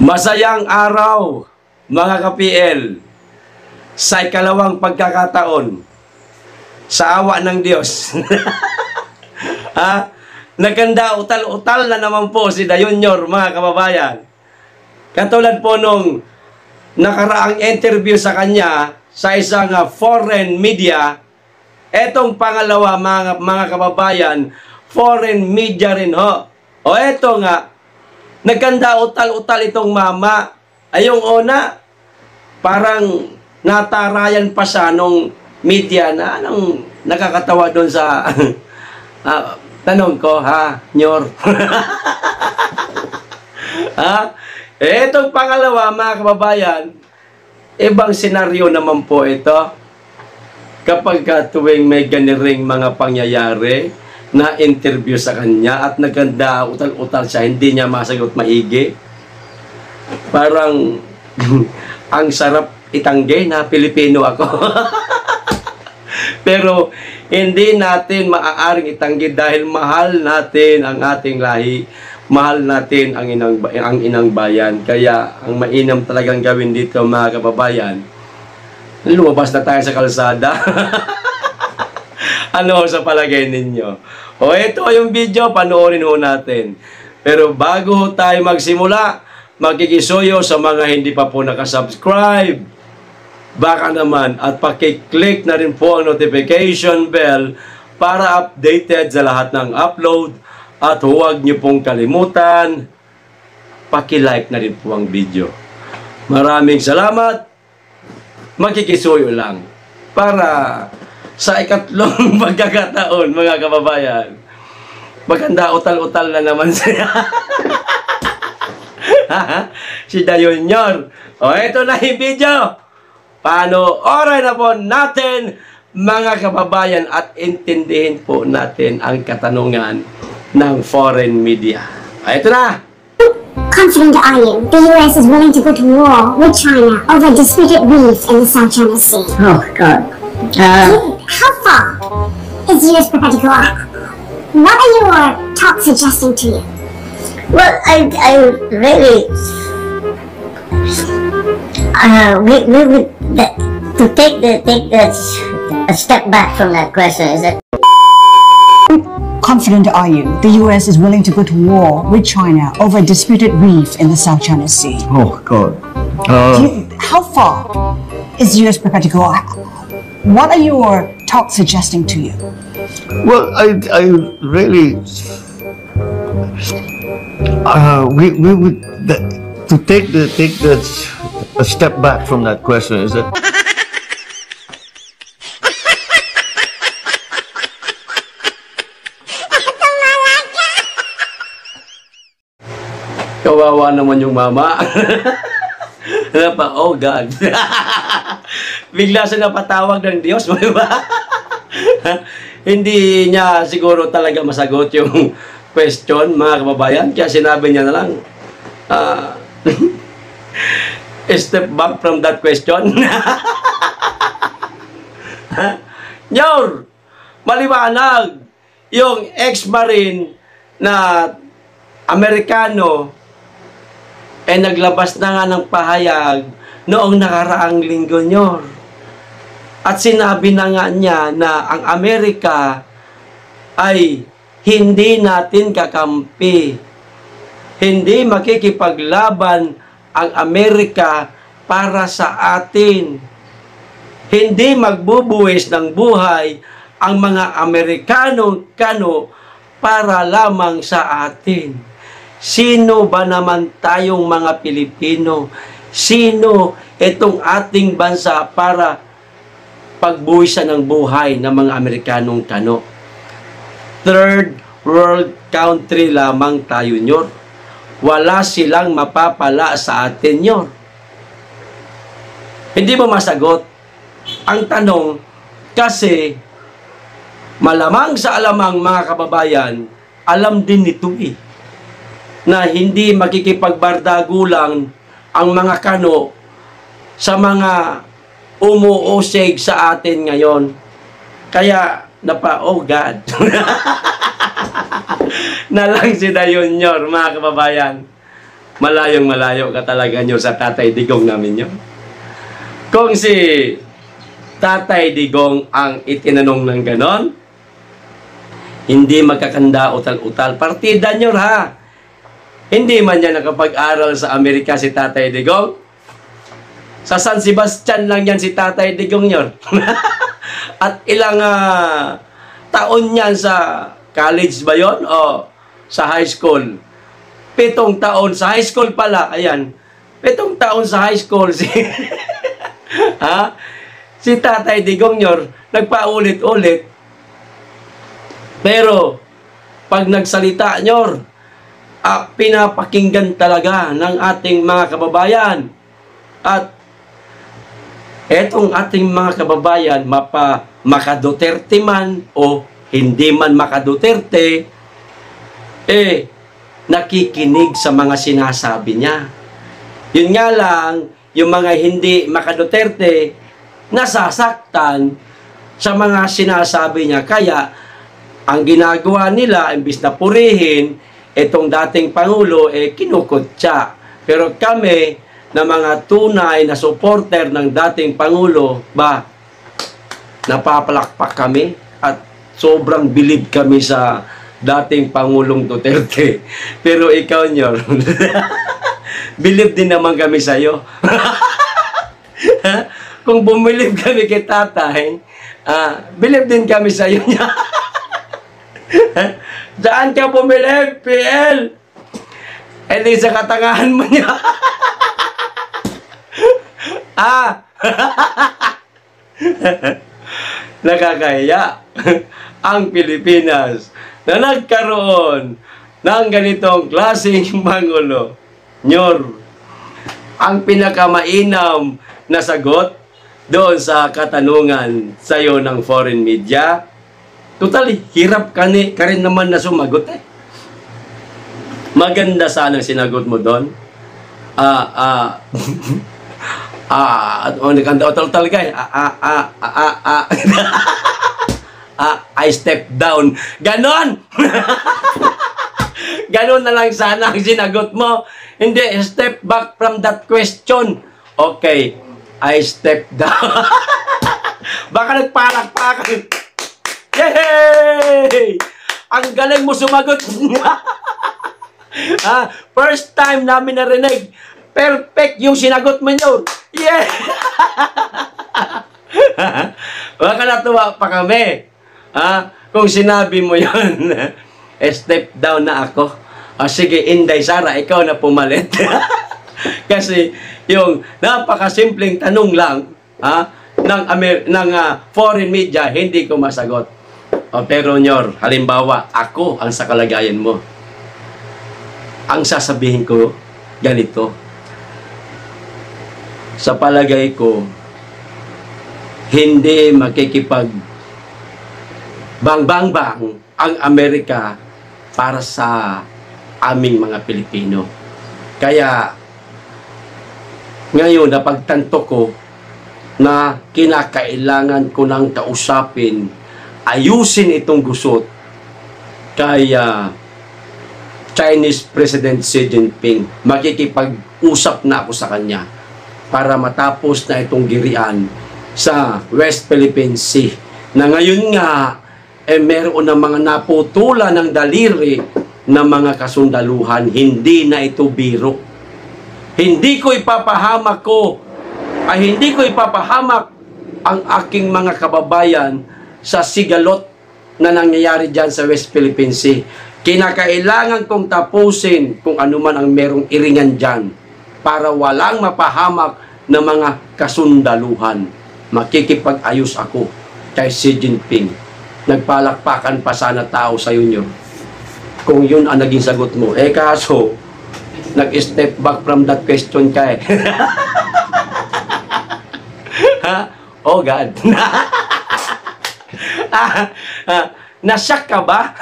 Masayang araw, mga ka-PL, sa ikalawang pagkakataon, sa awa ng Diyos. Naganda utal-utal na naman po si Dayunyor, mga kababayan. Katulad po nung nakaraang interview sa kanya sa isang foreign media, etong pangalawa, mga kababayan, foreign media rin ho. O eto nga, nagkanda utal-utal itong mama. Ay yung una, parang natarayan pa siya nung media na anong nakakatawa doon sa tanong ko, Nyor. Itong pangalawa, mga kababayan, ibang senaryo naman po ito. Kapag tuwing may ganiring mga pangyayari na interview sa kanya at naganda utal-utal siya, hindi niya masagot maigi. Parang ang sarap itanggi na Pilipino ako. Pero hindi natin maaaring itanggi dahil mahal natin ang ating lahi, mahal natin ang inang bayan. Kaya ang mainam talagang gawin dito, mga kababayan, lumabas na tayo sa kalsada. Ano sa palagay ninyo? O ito yung video, panoorin ho natin. Pero bago tayo magsimula, makikisuyo sa mga hindi pa po nakasubscribe, baka naman at pakiclick na rin po ang notification bell para updated sa lahat ng upload. At huwag niyo pong kalimutan, pakilike na rin po ang video. Maraming salamat. Makikisuyo lang para sa ikatlong pagkakataon, mga kababayan. Maganda utal-utal na naman siya. Si Dayunyor. O, ito na yung video. Panoorin na po natin, mga kababayan, at intindihin po natin ang katanungan ng foreign media. O, ito na. Confident are you the U.S. is willing to go to war with China over disputed reef in the South China Sea? Oh, God. How far is the U.S. prepared to go? What are your thoughts suggesting to you? Well, I really, we would to take a step back from that question. Is that confident are you the U.S. is willing to go to war with China over a disputed reef in the South China Sea? Oh, God. How far is the U.S. prepared to go? What are your thoughts suggesting to you? Well, I really, we would to take a step back from that question. Is that Kawawa naman yung mama. Oh God. Bigla siya napatawag ng Diyos, di ba? Hindi niya siguro talaga masagot yung question, mga kababayan. Kaya sinabi niya na lang, step back from that question. Nyor, maliwanag, yung ex-marine na Amerikano ay naglabas na nga ng pahayag noong nakaraang linggo, Nyor. At sinabi na nga niya na ang Amerika ay hindi natin kakampi. Hindi makikipaglaban ang Amerika para sa atin. Hindi magbubuwis ng buhay ang mga Amerikanong kano para lamang sa atin. Sino ba naman tayong mga Pilipino? Sino itong ating bansa para pagbuwisan ng buhay ng mga Amerikanong kano? Third world country lamang tayo, Nyor. Wala silang mapapala sa atin, Nyor. Hindi mo masagot ang tanong kasi malamang sa alamang, mga kababayan, alam din nito na hindi makikipagbardago lang ang mga kano sa mga umuusig sa atin ngayon. Kaya, oh God. na lang si Dayunyor, mga kababayan. Malayong-malayo ka talaga nyo sa Tatay Digong namin yun. Kung si Tatay Digong ang itinanong ng ganon, hindi magkakanda utal-utal. Partida nyo ha. Hindi man yan nakapag-aral sa Amerika si Tatay Digong. Sa San Sebastian lang yan si Tatay Digong nyo. At ilang taon yan sa college ba yun? O sa high school? 7 taon sa high school pala. Ayan. 7 taon sa high school. Si Tatay Digong nyo, nagpaulit-ulit. Pero, pag nagsalita nyo, pinapakinggan talaga ng ating mga kababayan. At etong ating mga kababayan, maka-Duterte man o hindi man maka-Duterte, nakikinig sa mga sinasabi niya. Yun nga lang, yung mga hindi maka-Duterte, nasasaktan sa mga sinasabi niya. Kaya, ang ginagawa nila, imbis na purihin, itong dating Pangulo, kinukutya. Pero kami, na mga tunay na supporter ng dating Pangulo, napapalakpak kami at sobrang bilib kami sa dating Pangulong Duterte. Pero ikaw, Nyor, bilib din naman kami sa'yo. Kung bumilib kami kay Tatay, bilib din kami sa'yo niya. Saan ka bumilib, PL? Di sa katangahan mo niya. Nakakahiya ang Pilipinas na nagkaroon ng ganitong klaseng Pangulo. Nyor, ang pinakamainam na sagot doon sa katanungan sa'yo ng foreign media, totally, hirap ka rin naman na sumagot Maganda sana sinagot mo doon. I step down. Ganon! Ganon na lang sana ang sinagot mo. Hindi, step back from that question. Okay, I step down. Baka nagpalakpakan. Yay! Ang galing mo sumagot. First time namin narinig. Perfect yung sinagot mo yun. Yeah! Baka natuwa pa kami. Kung sinabi mo yun, step down na ako. Sige, Inday Sara, ikaw na pumalit. Kasi yung napakasimpleng tanong lang ng foreign media, hindi ko masagot. Pero Nyor, halimbawa, ako ang sa kalagayan mo. Ang sasabihin ko, ganito. Sa palagay ko, hindi makikipag bang ang Amerika para sa aming mga Pilipino. Kaya, ngayon, napagtanto ko na kinakailangan ko nang kausapin, ayusin itong gusot kay Chinese President Xi Jinping. Makikipag-usap na ako sa kanya para matapos na itong girian sa West Philippine Sea. Na ngayon nga, meron ng mga naputulan ng daliri na mga kasundaluhan. Hindi na ito biro. Hindi ko ipapahamak ang aking mga kababayan sa sigalot na nangyayari dyan sa West Philippine Sea. Kinakailangan kong tapusin kung ano man ang merong iringan dyan para walang mapahamak na mga kasundaluhan. Makikipag-ayos ako kay Xi Jinping. Nagpalakpakan pa sana tao sa inyo kung yun ang naging sagot mo. Kaso, nag-step back from that question ka Oh God. Nasyak ka ba?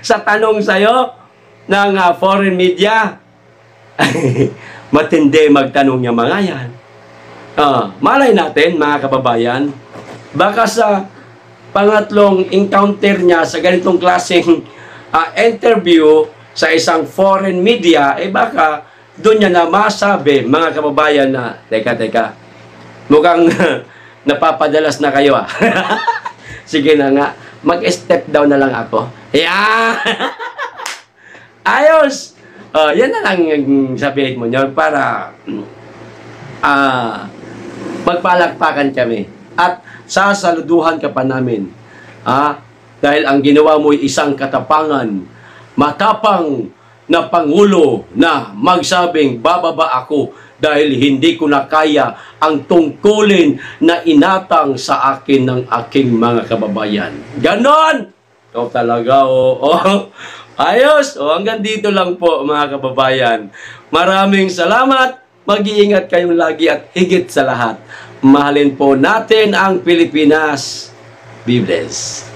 Sa tanong sa'yo ng foreign media? Matindi magtanong niya mga yan. Malay natin, mga kababayan, baka sa pangatlong encounter niya sa ganitong klaseng interview, sa isang foreign media, baka doon niya na masabi, mga kababayan, na, teka, mukhang napapadalas na kayo ah. Sige na nga, mag-step down na lang ako. Yeah! Ayos! Yan na lang yung sabihin mo nyo para magpalakpakan kami. At sasaluduhan ka pa namin. Dahil ang ginawa mo ay isang katapangan, matapang na Pangulo na magsabing bababa ako dahil hindi ko na kaya ang tungkulin na inatang sa akin ng aking mga kababayan. Ganon! Ikaw talaga, Ayos! Hanggang dito lang po, mga kababayan. Maraming salamat. Mag-iingat kayong lagi at higit sa lahat, mahalin po natin ang Pilipinas. Be blessed.